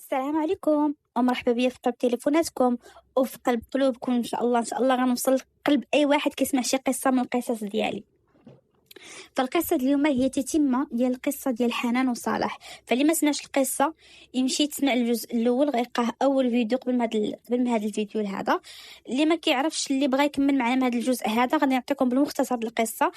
السلام عليكم ومرحبا بيا في قلب تليفوناتكم وفي قلب قلوبكم. ان شاء الله غنوصل قلب اي واحد كيسمع شي قصه من القصص ديالي. فالقصه اليوم هي تتمه ديال القصه ديال حنان وصالح. فاللي ما سمعش القصه يمشي يسمع الجزء الاول، غيلقاه اول فيديو قبل ما هذا الفيديو هذا. اللي ما كيعرفش اللي بغى يكمل معنا من هذا الجزء هذا غادي نعطيكم بالمختصر القصه.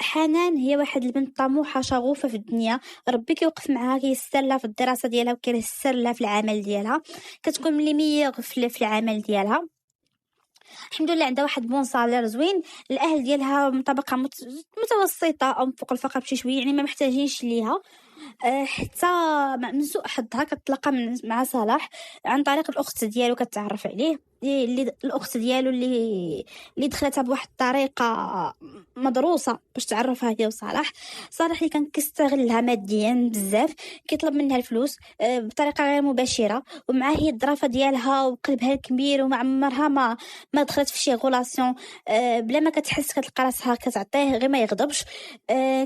حنان هي واحد البنت طموحه شغوفه في الدنيا، ربي كيوقف معها، كيسر لها في الدراسه ديالها وكيسر لها في العمل ديالها، كتكون ملي ميغ في العمل ديالها. الحمد لله عندها واحد بون صالير زوين. الاهل ديالها من طبقه متوسطه او فوق الفقر بشي شويه، يعني ما محتاجينش ليها. حتى من سوء حظها كتلاقى مع صلاح عن طريق الاخت ديالو، كتعرف عليه اللي الاخت ديالو اللي دخلتها بواحد الطريقه مدروسه باش تعرفها هي وصلاح. صلاح اللي كان كيستغلها ماديا بزاف، كيطلب منها الفلوس بطريقه غير مباشره، ومعاه هي الظرافه ديالها وقلبها الكبير، وما عمرها ما دخلت في شي غولاسيون بلا ما كتحس، كتلقى راسها كتعطيه غير ما يغضبش.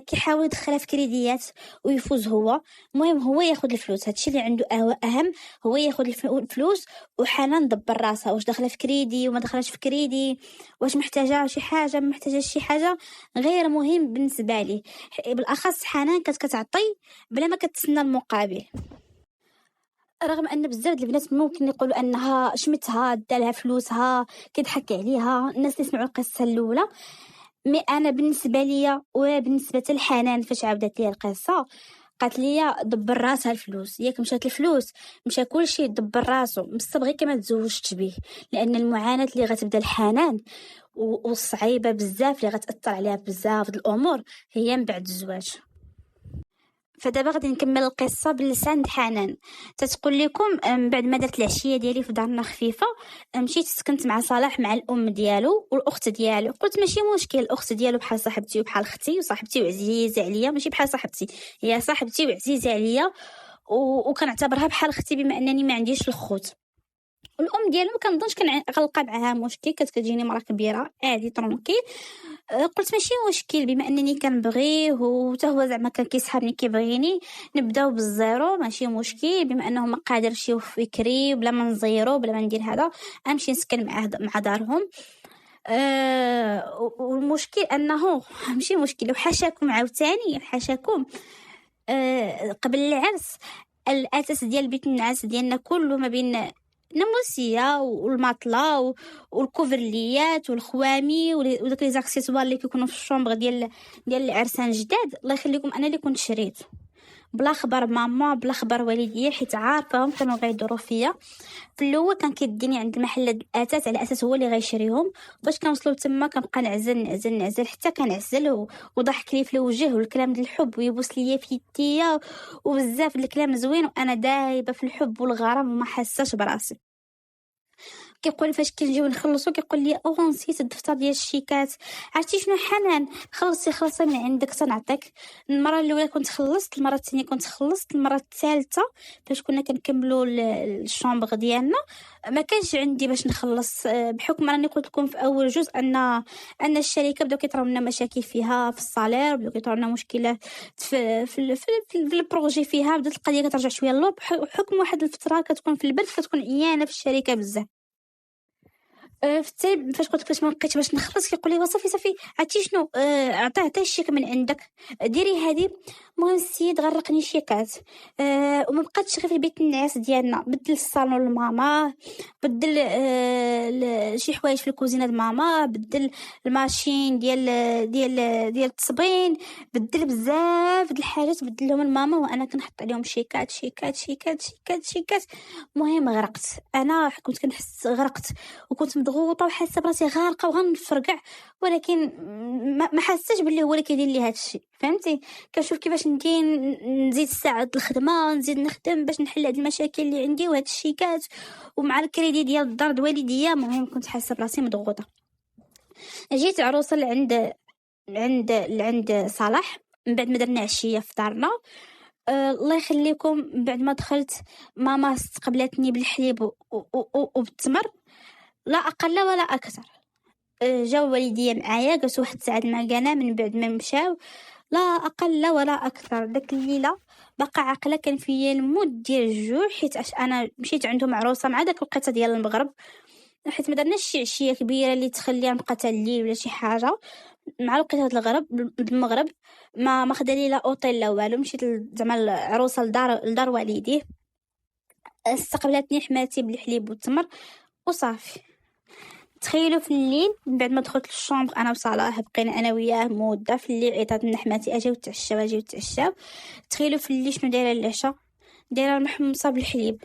كيحاول يدخلها في كريديات ويفوز هو. المهم هو ياخذ الفلوس، هادشي اللي عنده اهم، هو ياخذ الفلوس. وحنان دبر راسها واش داخله في كريدي وما دخلش في كريدي، واش محتاجه شي حاجه ما محتاجاش شي حاجه، غير مهم بالنسبه لي. بالاخص حنان كانت كتعطي بلا ما كتسنى المقابل، رغم ان بزاف د البنات ممكن يقولوا انها شمتها دالها فلوسها كيضحك عليها الناس اللي سمعوا القصه الاولى. مي انا بالنسبه ليا وبالنسبه لحنان فاش عاودت لي القصه قالت لي دبر راسها الفلوس، ياك مشات الفلوس مشى كلشي دبر راسو، مصبغي كما تزوجت به، لان المعاناه اللي غتبدا لحنان والصعيبه بزاف اللي غتاثر عليها بزاف د الامور هي من بعد الزواج. فدابا غادي نكمل القصه بلسان حنان. تتقول لكم من بعد ما درت العشيه ديالي في دارنا خفيفه، مشيت سكنت مع صلاح مع الام ديالو والاخت ديالو. قلت ماشي مشكل، الاخت ديالو بحال صاحبتي وبحال اختي وصاحبتي وعزيزه عليا، ماشي بحال صاحبتي، هي صاحبتي وعزيزه عليا وكنعتبرها بحال اختي بما انني ما عنديش الخوت. الام ديالو ما كنظنش كان غلقى معاها مشكل، كانت كتجيني مرا كبيره عادي ترونكيل. قلت ماشي مشكل بما انني كنبغيه وحتى هو زعما كان كيسحبني كيبغيني، نبداو بالزيرو ماشي مشكل، بما انه ما قادرش يفكري بلا ما نزيرو بلا ما ندير هذا امشي نسكن معاه مع دارهم. والمشكل انه ماشي مشكل. وحاشاكم عاوتاني حاشاكم قبل العرس الاساس ديال بيت النعاس ديالنا كله ما بين الناموسيه والماطله والكوفرليات والخوامي وداك لي زاكسيسوار اللي كيكونوا في الشومبر ديال العرسان جداد. الله يخليكم انا اللي كنت شريت بلا خبر ماما بلا خبر والديا، حيت عارفاهم كانوا غيدوروا فيا. في الاول كان كيديني عند المحل الاتات على اساس هو اللي غيشريهم، باش كنوصلوا تما كنبقى نعزل حتى كنعزل وضحك لي في الوجه والكلام ديال الحب ويبوس ليا في يديا وبزاف الكلام زوين، وانا دايبه في الحب والغرام وما حاساش براسي. كيقول فاش كنجيو نخلصوا كيقول لي او نسيت الدفتر ديال الشيكات. عرفتي شنو حنان، خلصي من عندك تنعطيك. المره الاولى كنت خلصت، المره الثانيه كنت خلصت، المره الثالثه فاش كنا كنكملوا الشومبر ديالنا ما كانش عندي باش نخلص، بحكم راني قلت لكم في اول جزء ان الشركه بداو كيطراو لنا مشاكل فيها في الصالير، بداو كيطراو لنا مشكلات في البروجي فيها، بدات القضيه كترجع شويه للوب، حكم واحد الفتره كتكون في البرد كتكون عيانه في الشركه بزاف. في التالي فاش قلت فاش ما لقيتش باش نخلص كيقول لي صافي عرفتي شنو، عطيه الشيك من عندك ديري هذه. المهم السيد غرقني شيكات، وما بقاتش غير في بيت النعاس ديالنا، بدل الصالون لماما، بدل شي حوايج في الكوزينه لماما، بدل الماشين ديال التصبين، بدل بزاف د الحاجات بدلهم لماما، وانا كنحط عليهم شيكات شيكات شيكات شيكات شيكات. المهم غرقت، انا كنت كنحس غرقت وكنت مضغوطه وحاسه براسي غارقه وغنفرقع، ولكن ما حاساش باللي هو اللي كيدير لي هذا الشيء. فهمتي، كنشوف كيفاش ندير نزيد الساعات الخدمه، نزيد نخدم باش نحل هاد المشاكل اللي عندي وهاد الشيكات ومع الكريدي ديال الدار د والديا. المهم كنت حاسه براسي مضغوطه. جيت عروسه عند صلاح من بعد ما درنا عشيه في دارنا. الله يخليكم من بعد ما دخلت ماما استقبلتني بالحليب وبالتمر، لا اقل ولا اكثر. جاو والديا معايا جلسوا واحد الساعه معنا من بعد ما مشاو. لا اقل ولا اكثر. داك الليله بقى عاقله كان فيا الموت ديال الجوع، حيت انا مشيت عندهم عروسه مع داك الوقيته ديال المغرب، حيت ما درناش شي عشيه كبيره اللي تخليها نبقى حتى الليل ولا شي حاجه. مع الوقيته المغرب ما خدا لي لا اوطيل لا والو. مشيت زعما العروسه لدار والديه، استقبلتني حماتي بالحليب والتمر وصافي. تخيلوا في الليل من بعد ما دخلت للشومبر انا وصلاح بقينا انا وياه مده في الليل، عيطات من حماتي اجيو تعشاو. تخيلوا في الليل شنو دايره العشاء، دايره المحمصه بالحليب.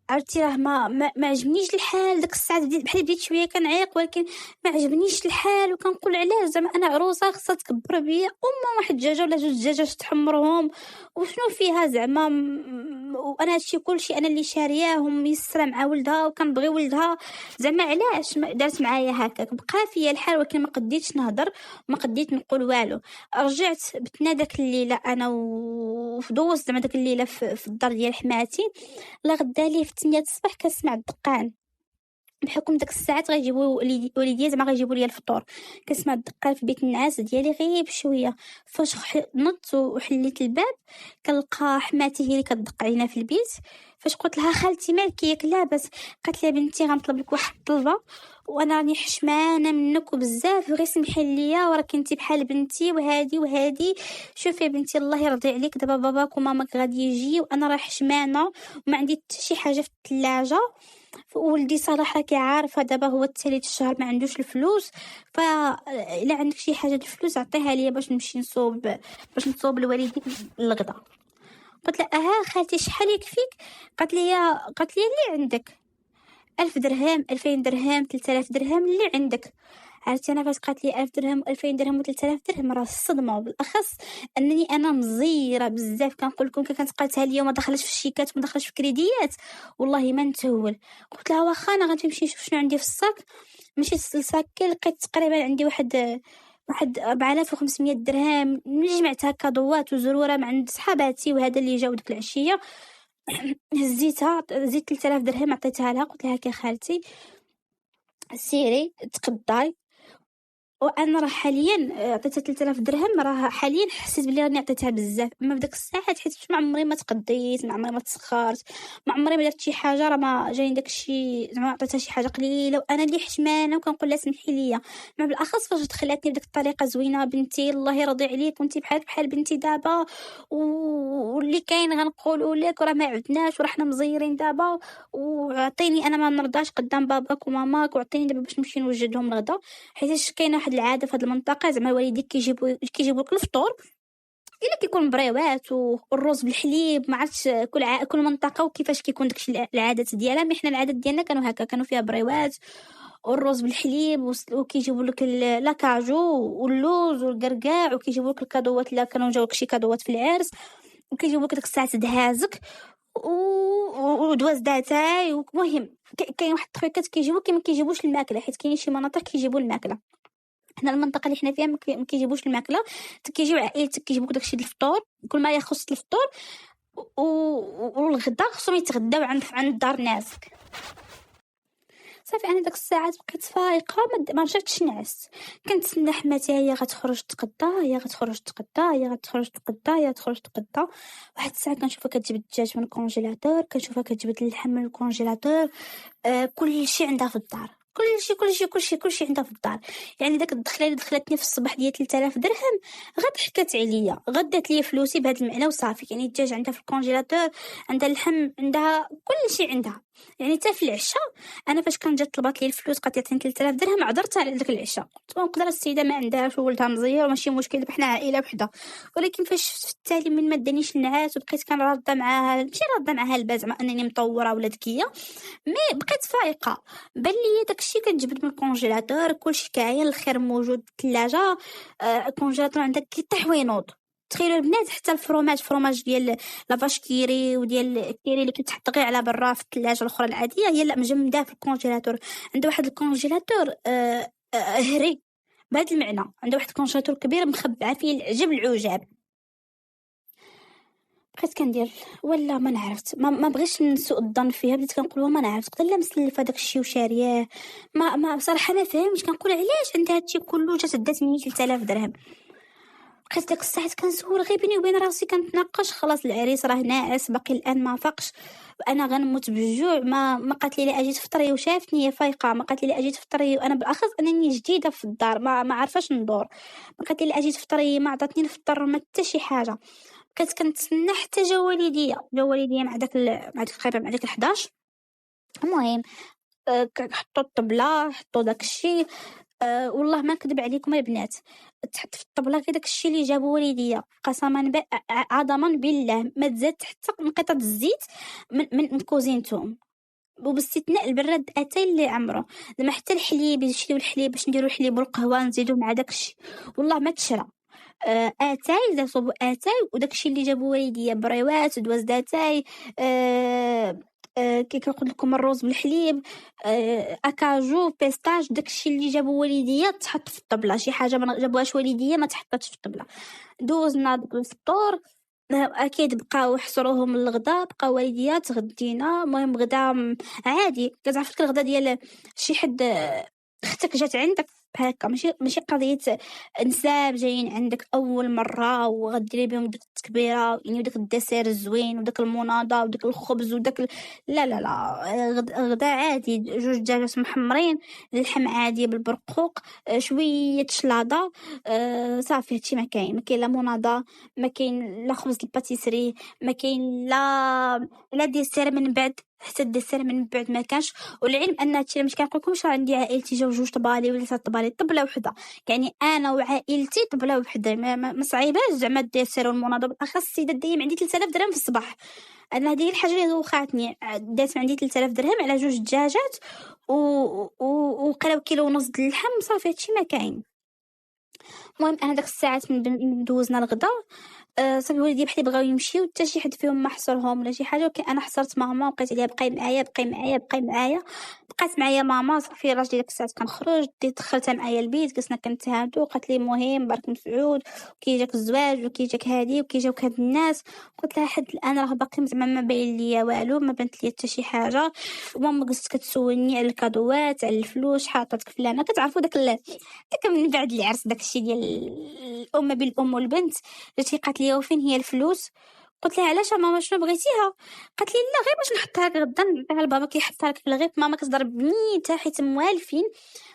عرفتي راه ما عجبنيش الحال ديك الساعه، بحال بديت شويه كنعيق، ولكن ما عجبنيش الحال وكنقول علاش زعما انا عروسه خصها تكبر بيا واحد الدجاجه ولا جوج دجاجات تحمرهم وشنو فيها زعما وانا هادشي كلشي انا اللي شارياهم ميسره مع ولدها وكنبغي ولدها، زعما علاش دارت معايا هكاك. بقى فيا الحال ولكن ما قديتش نهضر وما قديت نقول والو. رجعت بتنا داك الليله انا ودوزت زعما داك الليله في الدار ديال حماتي. لا غدا لي في 8 الصباح كنسمع الدقان، بحكم داك الساعات غيجيبوا وليدي زعما غيجيبوا لي الفطور. كنسمع الدقان في بيت النعاس ديالي غير بشويه. فاش نضت وحليت الباب كنلقى حماتي هي اللي كتدق علينا في البيت. فاش قلت لها خالتي مالك ياك لاباس، قالت لي بنتي غنطلب لك واحد الطلبه وانا راني حشمانه منك وبزاف غير سمحي ليا وراك انت بحال بنتي وهادي. شوفي يا بنتي الله يرضي عليك، دابا باباك وماماك غادي يجي وانا راه حشمانه وما عندي حتى شي حاجه في الثلاجه. ولدي صلاح راكي عارفه دابا هو الثالث الشهر ما عندوش الفلوس، فالا عندك شي حاجه الفلوس عطيها ليا باش نمشي نصوب لوالديك الغدا. قلت لها خالتي شحال يكفيك؟ قالت لي اللي عندك 1000 درهم 2000 درهم 3000 درهم اللي عندك. عرفتي انا فاش قالت لي 1000 درهم 2000 درهم و3000 درهم راه الصدمه، وبالاخص انني انا مزيره بزاف. كنقول لكم كنتقاتها اليوم ما دخلش في الشيكات ما دخلش في كريديات والله ما نتهول. قلت لها واخا انا غادي نمشي نشوف شنو عندي في الصاك. مشيت للصاك لقيت تقريبا عندي واحد 4500 درهم جمعتها كادوات وزروره من عند صحاباتي وهذا اللي جاو ديك العشيه. زيت 3000 درهم عطيتها لها. قلت لها يا خالتي سيري تقداي، وانا راه حاليا عطيتها 3000 درهم، راه حاليا حسيت بلي راني عطيتها بزاف. اما في داك الساعات حيت ما عمري ما تقديت، ما عمري ما تسخرت، ما عمري ما درت شي حاجه، راه ما جاني داك الشيء زعما عطيتها شي حاجه قليله وانا اللي حشمانه وكنقول لها سمحي لي. ما بالاخص فاش دخلتني بديك الطريقه زوينه بنتي الله يرضي عليك وانت بحال بنتي دابا واللي كاين غنقولوا لك وراه ما عدناش وراه حنا مزيرين دابا وعطيني انا ما نرضاش قدام باباك وماماك وعطيني دابا باش نمشي نوجدهم الغدا. حيت كاينه واحد العاده في هذه المنطقه زعما الوالدين كيجيبوا لك الفطور الا كيكون بريوات والرز بالحليب. ما عرفتش كل منطقه وكيفاش كيكون داكشي العادات ديالها. مي حنا العادات ديالنا كانوا هكا، كانوا فيها بريوات والرز بالحليب وكيجيبوا لك لاكاجو واللوز والقرقاع وكيجيبوا لك الكادوات الا كانوا جاوك شي كادوات في العرس وكيجيبوا لك ديك الساعه دهازك ودواز داتاي. المهم كاين واحد الطريقات كيجيبوا كي ما كيجيبوش الماكله، حيت كاين شي مناطق كيجيبوا الماكله. حنا المنطقه اللي حنا فيها ما كيجيبوش الماكله، كيجيو عائلتك كيجيبوك داكشي ديال الفطور كل ما يخص الفطور والغدا خصهم يتغداو عند دار ناسك. صافي انا داك الساعات بقيت فايقه ما رجعتش نعست. كنتسنى حماتي هي غتخرج تقدا هي غتخرج تقدا. واحد الساعه كنشوفها كتجيب الدجاج من الكونجيلاتور، كنشوفها كتجبد اللحم من الكونجيلاتور. كل شيء عندها في الدار، كل شيء عندها في الدار. يعني داك الدخله اللي دخلتني في الصباح ديال 3000 درهم غير ضحكات عليا، غدات لي فلوسي بهذا المعنى وصافي. يعني الدجاج عندها في الكونجيلاتور، عندها اللحم، عندها كل شيء عندها. يعني حتى في العشاء انا فاش كان جات طلبات لي الفلوس قالت عطيني 3000 درهم عذرت على داك العشاء، قلت نقدر السيده ما عندهاش وولدها مزير وماشي مشكل حنا عائله وحده. ولكن فاش في التالي من ما دانيش النعاس وبقيت كنراضه معاها، ماشي راضه معاها البال زعما انني مطوره ولا ذكيه، مي بقيت فايقه. بان لي داكشي كنجبد من الكونجيلاتور كلشي كاين الخير موجود في الثلاجه. الكونجيلاتور عندك كيطيحوينوض. تخيلوا البنات حتى الفرomاج ديال لافاشكيري وديال الكيري اللي كيتحط غير على برا في الثلاجه الاخرى العاديه هي لا مجمده في الكونجيلاتور. عنده واحد الكونجيلاتور هري بهذا المعنى، عنده واحد الكونجيلاتور كبير مخبعه فيه العجب العجاب. بقيت كندير ولا ما نعرفت ما بغيتش نسوء الظن فيها، بديت كنقول ما نعرفت قدر لا مسلفه داك الشيء وشارياه. ما بصراحه ما فهمتش، كنقول علاش عندها هادشي كله جات دات مني 3000 درهم. بقيت ديك الساعات كنسول غير بيني وبين راسي كنتناقش، خلاص العريس راه ناعس باقي الان ما فاقش، انا غنموت بالجوع. ما قالت لي لا اجي تفطري وشافتني هي فايقه، ما قالت لي لا اجي تفطري وانا بالاخص انني جديده في الدار ما عارفاش ندور، ما قالت لي لا اجي تفطري، ما عطاتني نفطر ما حتى شي حاجه. بقيت كنتسنى حتى جا والديا مع داك تقريبا مع داك 11. المهم حطوا الطبله، حطوا داك الشيء. والله ما نكذب عليكم البنات، تحط في الطبله غير داك الشيء اللي جابوا والديا، قسما عظما بالله ما تزاد حتى نقطه الزيت من كوزينتهم، وباستثناء البراد اتاي اللي عمره. زعما حتى الحليب نشريو الحليب باش نديرو الحليب والقهوه نزيدو مع داك الشيء، والله ما تشرى. اتاي دا صوبو اتاي، وداك الشيء اللي جابوا والديا بريوات ودواز داتاي، كي كنقول لكم الروز بالحليب، اكاجو بيستاج، داك الشيء اللي جابوا والديا تحط في الطبله، شي حاجه ما جابوهاش والديا ما تحطاتش في الطبله. دوزنا داك الفطور، اكيد بقاو حصروهم الغدا، بقاو والديا تغدينا. المهم غدا عادي، كتعرف ديك الغدا ديال شي حد اختك جات عندك هكا، ماشي قضيه نساب جايين عندك اول مره وغديري بهم ديك التكبيره، يعني وداك الدسير الزوين وداك المناضه وداك الخبز وداك لا لا لا، غدا عادي، جوج دجاجات محمرين، اللحم عادي بالبرقوق، شويه شلاضه، صافي هادشي ما كاين لا مناضه، ما كاين لا خبز الباتيسري، ما كاين لا ديسير من بعد، حتى الدسر من بعد ما كانش. والعلم ان هادشي مش كنقول لكمش عندي عائلتي جاو جوج طبالي ولا ثلاث طبالي، طبله وحده، يعني انا وعائلتي طبله وحده، ما صعيباش زعما الدسر والمناضه. بالاخص السيده دايما عندي 3000 درهم في الصباح، انا هذه الحاجه اللي دوخاتني، دات عندي 3000 درهم على جوج دجاجات وقراو كيلو ونص د اللحم، صافي هادشي ما كاين. المهم انا داك الساعات من دوزنا الغدا، صافي وليدي بحالي بغاو يمشيو، حتى شي حد فيهم ما حصرهم ولا شي حاجه، ولكن انا حصرت ماما وبقيت عليها بقاي معايا بقاي معايا بقاي معايا، بقات معايا ماما. صافي راجلي ديك الساعات كنخرج، دخلتها معايا البيت، جلسنا كنتهادو، قالت لي مهم بارك مسعود وكي جاك الزواج وكي جاك هادي وكي جاوك هاد الناس. قلت لها حد الان راه باقي زعما ما باين ليا والو، ما بانت ليا حتى شي حاجه. وماما جلست كتسولني على الكادوات على الفلوس، حاطتك فلانه، كتعرفوا داك من بعد العرس داك الشيء ديال الام بالام والبنت. جاتي قالت لي وفين هي الفلوس؟ قلت لها علاش ماما شنو بغيتيها؟ قالت لي لا غير باش نحطها لك غدا نعطيها لبابا كيحطها لك في الغيط، ماما كتضربني حتى حيت موالفين،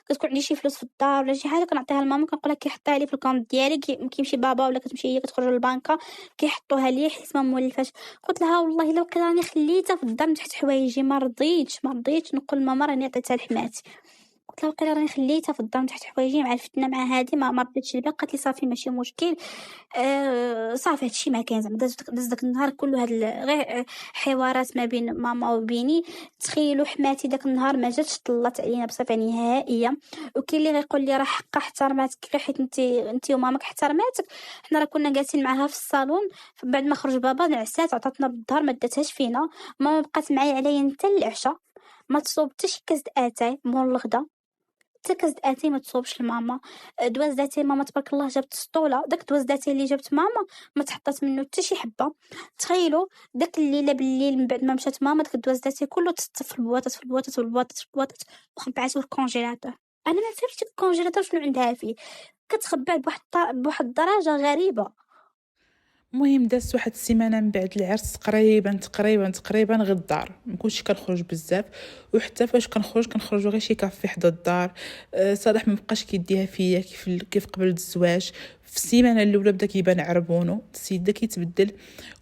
كتكون عندي شي فلوس في الدار ولا شي حاجه كنعطيها لماما، كنقول لها كيحطها لي في الكونط ديالي، كيمشي بابا ولا كتمشي هي كتخرج للبنكه كيحطوها لي حيت ما مولفاش. قلت لها والله الا وقيلا راني خليتها في الدار من تحت حوايجي، ما رضيتش نقول لماما راني عطيتها لحماتي. قلت لها وقيلا راني خليتها في الدار من تحت حوايجي مع الفتنه مع هادي، ما رضيتش نبيع. قالت لي صافي ماشي مشكل. صافي هادشي ما كاين زعما داز داك النهار كله هاد غير حوارات ما بين ماما وبيني. تخيلوا حماتي داك النهار ما جاتش طلات علينا بصفه نهائيه. وكاين اللي غيقول لي راه حقا احترماتك غير حيت انت ومامك احترماتك، حنا راه كنا جالسين معاها في الصالون، بعد ما خرج بابا نعسات عطاتنا بالظهر ما داتهاش فينا. ماما بقات معايا عليا حتى العشاء، ما تصوب حتى شي كاس د اتاي مور الغدا، حتى كاس د اتاي ما تصوبش لماما. دواز داتاي ماما تبارك الله جابت سطوله، داك دواز داتاي اللي جابت ماما ما تحطات منه حتى شي حبه. تخيلوا داك الليله بالليل من بعد ما مشات ماما داك الدواز داتاي كله تصف في البواطات في البواطات في البواطات في البواطات، وخبعته في الكونجيلاتور. انا ما فهمتش الكونجيلاتور شنو عندها فيه، كتخبع بواحد الدرجه غريبه. المهم دازت واحد السيمانه من بعد العرس تقريبا غدار، ما كنتش كنخرج بزاف، وحتى فاش كنخرجوا غير شي كافي حدا الدار. صالح ما بقاش كيديها فيا كيف قبل الزواج. في السيمانه الاولى بدا كيبان عربونو، السيد دا كيتبدل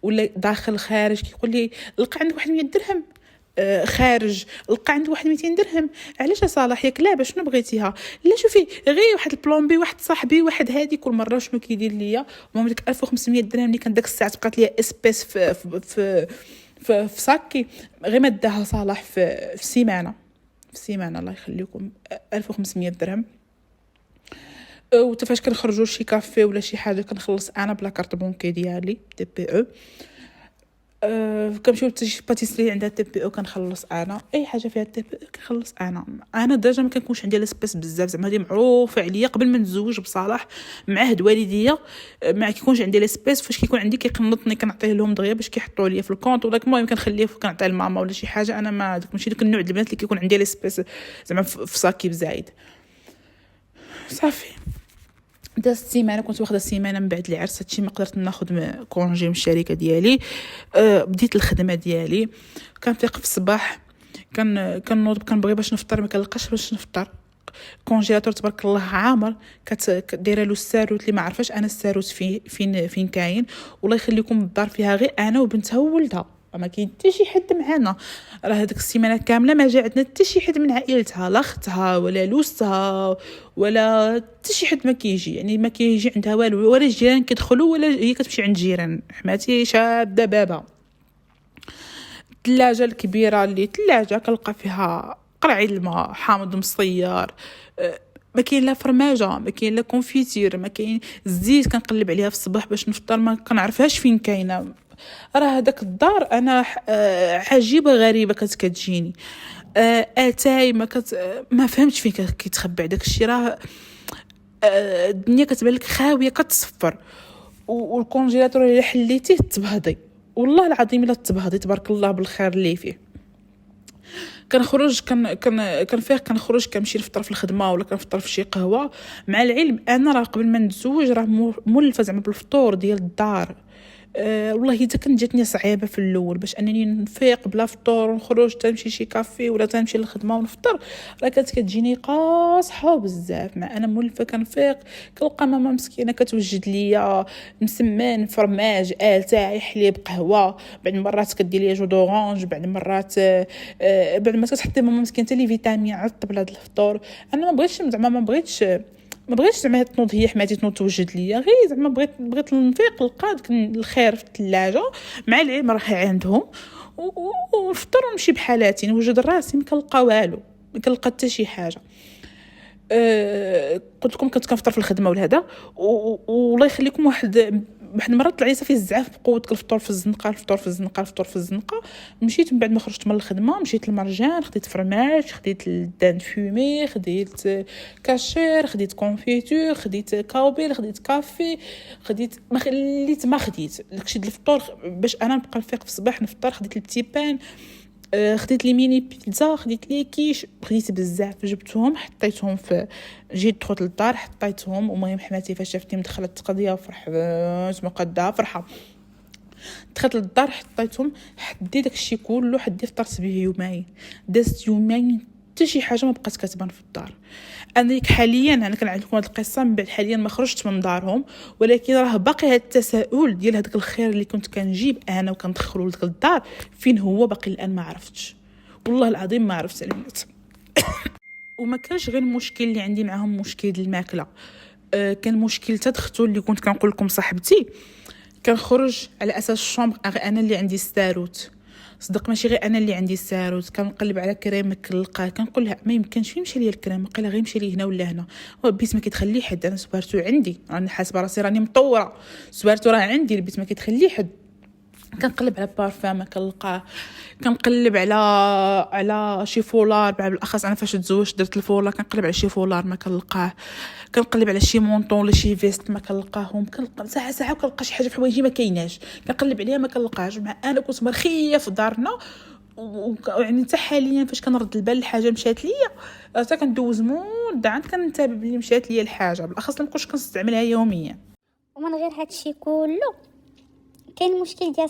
ولا داخل خارج كيقول لي لقى عندك واحد 100 درهم، خارج لقى عنده واحد 200 درهم. علاش صالح ياك لعبه شنو بغيتيها؟ لا شوفي غير واحد البلومبي واحد صاحبي واحد هادي كل مره شنو كيدير ليا. المهم ديك 1500 درهم اللي كان داك الساعه بقات ليا اسبيس في صاكي، غير ما داها صالح في سيمانه الله يخليكم 1500 درهم. وتفاش كنخرجوا شي كافي ولا شي حاجه كنخلص انا بلا كارت بونكي ديالي تي بي او. كنمشيو لشي باتيسري عندها تي بي او كنخلص انا، اي حاجه فيها تي بي او كنخلص انا ديجا ما كنكونش عندي لاسبيس بزاف، زعما هذه معروفه عليا قبل ما نتزوج بصالح مع عهد والديا ما كيكونش عندي لاسبيس، فاش كيكون عندي كيقنطني كنعطيه لهم دغيا باش كيحطوا لي في الكونط، ولكن المهم كنخليه كنعطيه لماما ولا شي حاجه. انا ما ماشي داك النوع ديال البنات اللي كيكون عندي لاسبيس زعما في صاكي بزايد. صافي دازت سيمانه كنت واخده سيمانه من بعد العرس، هادشي ما قدرت ناخذ كونجي من الشركه ديالي. بديت الخدمه ديالي، كنفيق في الصباح، كنوض كنبغي باش نفطر، ما كنلقاش باش نفطر. كونجيلاتور تبارك الله عامر، كدير له الساروت اللي ما عرفاش انا الساروت فين كاين. والله يخليكم الدار فيها غير انا وبنتها وولدها، ما كاين حتى شي حد معنا. راه هذيك السيمانه كامله ما جا عندنا حتى شي حد من عائلتها، لا اختها ولا لوستها ولا حتى شي حد ما كيجي، يعني ما كيجي عندها والو، ولا الجيران كيدخلوا ولا هي كتمشي عند جيران. حماتي شاده بابا. الثلاجه الكبيره اللي ثلاجه كنلقى فيها قرعي الماء حامض مصير، ما كاين لا فرماجه، ما كاين لا كونفيتير، ما كاين الزيت. كنقلب عليها في الصباح باش نفطر، ما كنعرفهاش فين كاينه. راه هذاك الدار انا عجيبه غريبه كتجيني. اتاي ما فهمتش فين كيتخبى داك الشيء. راه الدنيا كتبان لك خاويه كتصفر. والكونجيلاتور اللي حليتيه تبهضي، والله العظيم الا تبهضي تبارك الله بالخير اللي فيه. كنخرج كنفيق كنخرج كنمشي نفطر في الخدمه ولا كنفطر في شي قهوه. مع العلم انا راه قبل ما نتزوج راه مولفه زعما بالفطور ديال الدار. والله حتى كانت جاتني صعيبه في الاول باش انني نفيق بلا فطور ونخرج تنمشي شي كافي ولا تنمشي للخدمه ونفطر. راه كانت كتجيني قاصحه بزاف. مع انا مولفه كنفيق كنلقى ماما مسكينه كتوجد ليا مسمان فرماج تاعي حليب قهوه، بعد مرات كدير ليا جو دورانج، بعد مرات بعد ما كتحطي ماما مسكينه حتى لي فيتامين على الطبله ديال الفطور. انا ما بغيتش زعما ما بغيتش زعما تنوض هي حماتي تنوض توجد ليا، غير زعما بغيت نفيق نلقى داك الخير في الثلاجه. مع العلم راه عندهم ونفطر ونمشي بحالاتي، نوجد راسي ما كنلقى والو، ما كنلقى حتى شي حاجه. قلت لكم كنت كنفطر في الخدمه ولهذا. والله يخليكم واحد المره طلع لي صافي الزعاف بقوه الفطور في الزنقه. مشيت من بعد ما خرجت من الخدمه، مشيت للمرجان، خديت فرماج، خديت الدان فومي، خديت كاشير، خديت كونفيتور، خديت كاوبيل، خديت كافي، خديت ما خديت داكشي ديال الفطور باش انا نبقى نفيق في الصباح نفطر. خديت البتي بان، خديت لي ميني بيتزا، خديت لي كيش، خديت بزاف، جبتهم حطيتهم في جيت دخلت للدار حطيتهم. ومهم حماتي فاش شافتني مدخله التقضيه وفرحت مقدها فرحه، دخلت للدار حطيتهم، حدي داكشي كله، حدي فطرت به يومين. دازت يومين حتى شي حاجه ما بقات كتبان في الدار. انا حاليا انا كنعلم لكم هذه القصه من بعد، حاليا ما خرجت من دارهم، ولكن راه باقي هذا التساؤل ديال هذاك الخير اللي كنت كنجيب انا وكندخلوا لذاك الدار فين هو، باقي الان ما عرفتش، والله العظيم ما عرفت البنات. وما كانش غير المشكل اللي عندي معهم مشكل ديال الماكله، كان مشكل تدختو اللي كنت كنقول لكم صاحبتي كنخرج على اساس الشومبر انا اللي عندي ستاروت. صدق ماشي غير انا اللي عندي ستاروت، كنقلب على كريم كنلقاه كنقول لها ما يمكنش يمشي لي الكريم، قال غير يمشي لي هنا ولا هنا. البيت ما كيتخلي حد، انا سبارتو عندي، راني حاسبه راسي راني مطوره، سبارتو راه عندي، البيت ما كيتخلي حد. كنقلب على بارفان ما كنلقاه، كنقلب على شي فولار، بالاخص انا فاش تزوجت درت الفولار، كنقلب على شي فولار ما كنلقاه، كنقلب على شي مونطون ولا شي فيست ما كنلقاهم، كنلقى ساعه وكنلقى شي حاجه في حوايجي ما كايناش، كنقلب عليها ما كنلقاهاش. مع انا كنت مرخيه في دارنا، ويعني حتى حاليا فاش كنرد البال الحاجه مشات ليا حتى كندوز مده عاد كنتابع بلي مشات ليا الحاجه، بالاخص ما كنتش كنستعملها يوميا. ومن غير هادشي كله كاين المشكل ديال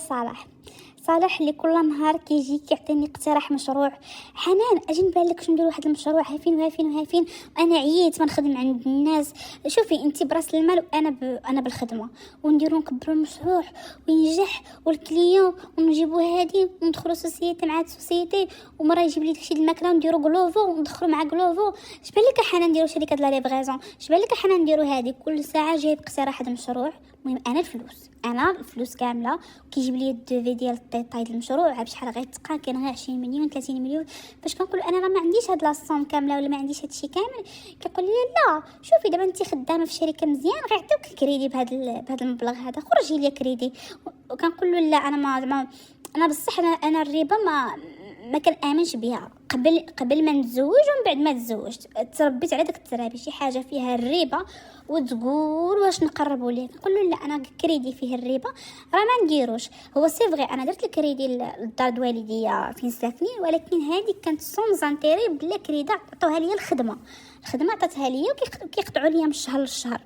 صالح اللي كل نهار كيجي كيعطيني اقتراح مشروع. حنان اجي نبان لك ندير واحد المشروع هافين وانا عييت ما نخدم عند الناس. شوفي انت براس المال وانا بالخدمه، ونديرو نكبروا المشروع وينجح والكليون ونجيبو هادي وندخلوا سوسيتي مع سوسيتي، ومره يجيب لي داكشي الماكله ونديرو غلوفو وندخلوا مع غلوفو. شبان لك حنان نديرو شركه لا ليفريزون، شبان لك حنان نديرو هادي كل ساعه جايب اقتراح هذا المشروع. المهم انا الفلوس كامله، وكيجيب لي الدوفي ديال الطيطاي ديال المشروع عاد شحال غيتقى، كاين غير 20 مليون 30 مليون. فاش كنقول انا راه ما عنديش هاد لاصوم كامله ولا ما عنديش هادشي كامل، كيقول لي لا شوفي دابا انت خدامه في شركه مزيان غيعطيوك الكريدي بهذا المبلغ هذا، خرجي لي كريدي. وكنقول له لا انا انا بصح انا الربا ما كنامنش بها. قبل ما نتزوج ومن بعد ما تزوجت تربيت على داك الترابي، شي حاجه فيها الربا وتقول واش نقربوا ليه، نقول له لا انا كريدي فيه الربا راه ما نديروش. هو سي فغي انا درت الكريدي للدار د والديا فين ساكنين، ولكن هذه كانت سون زانتيري بلا كريدا عطوها لي الخدمه عطاتها لي وكيقطعوا لي من الشهر للشهر.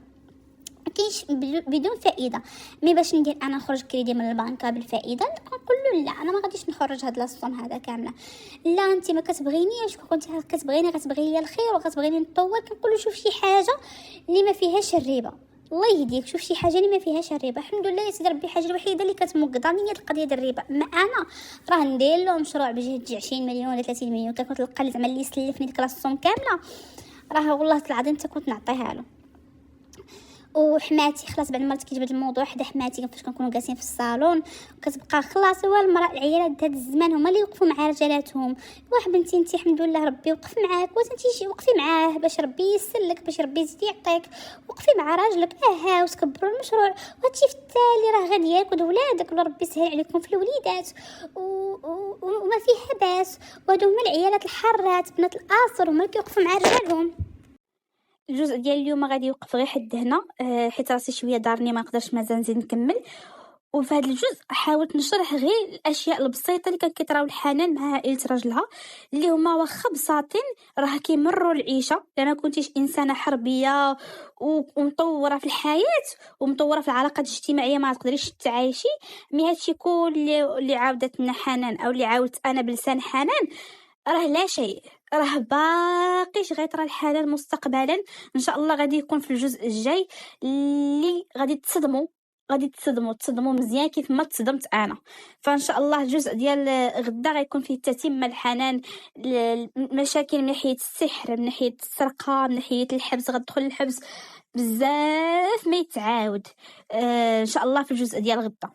ما كاينش بدون فائده. مي باش ندير انا نخرج كريدي من البنكه بالفائده نقول له لا انا ما غاديش نخرج هاد لاصوم هذا كامله. لا انت ما كتبغينيش، كنت كتبغيني غتبغي لي الخير وغتبغيني نطور، كنقول له شوف شي حاجه اللي ما فيهاش الربا، الله يهديك شوف شي حاجه اللي ما فيهاش الربا. الحمد لله يا سيدي ربي الحاجه الوحيده اللي كتمقضاني هي القضيه ديال الربا. ما انا راه ندير له مشروع بجهد 20 مليون ولا 30 مليون كنت نلقى لي زعما اللي يسلفني ديك لاصوم كامله، راه والله العظيم حتى كنت نعطيها له. وحماتي خلاص بعد ما كيجبد الموضوع حدا حماتي فاش كنكونوا جالسين في الصالون كتبقى خلاص هو المراه العيالات هذا الزمان هما اللي يوقفوا مع رجالاتهم. واحد بنتي انت الحمد لله ربي وقف معاك وانتي وقفي معاه باش ربي ييسر لك، باش ربي يزيد يعطيك، وقفي مع راجلك هاوس كبروا المشروع وهادشي في التالي راه غادي ياكل ولادك ولا ربي يسهل عليكم في الوليدات وما فيها باس. وهادو هما العيالات الحارات بنات القاصر هما اللي كيوقفوا مع رجالهم. الجزء ديال اليوم غادي يوقف غير حد هنا، حيت راسي شويه دارني ما نقدرش مازال نزيد نكمل. وفي هذا الجزء حاولت نشرح غير الاشياء البسيطه اللي كان كيطراو الحنان مع عائله راجلها، اللي هما واخا بساطين راه كيمروا العيشه. انا كنتيش انسانه حربيه ومطوره في الحياه ومطوره في العلاقات الاجتماعيه ما تقدريش تعايشي. مي هادشي كل اللي عاودت لنا حنان او اللي عاودت انا بلسان حنان راه لا شيء، راه باقيش غيطرى الحلال مستقبلا ان شاء الله. غادي يكون في الجزء الجاي اللي غادي تصدموا مزيان كيف ما تصدمت انا. فان شاء الله الجزء ديال غدا غيكون فيه تتمه الحنان، المشاكل من ناحيه السحر، من ناحيه السرقه، من ناحيه الحبس، غتدخل الحبس بزاف ما يتعاود ان شاء الله في الجزء ديال غدا.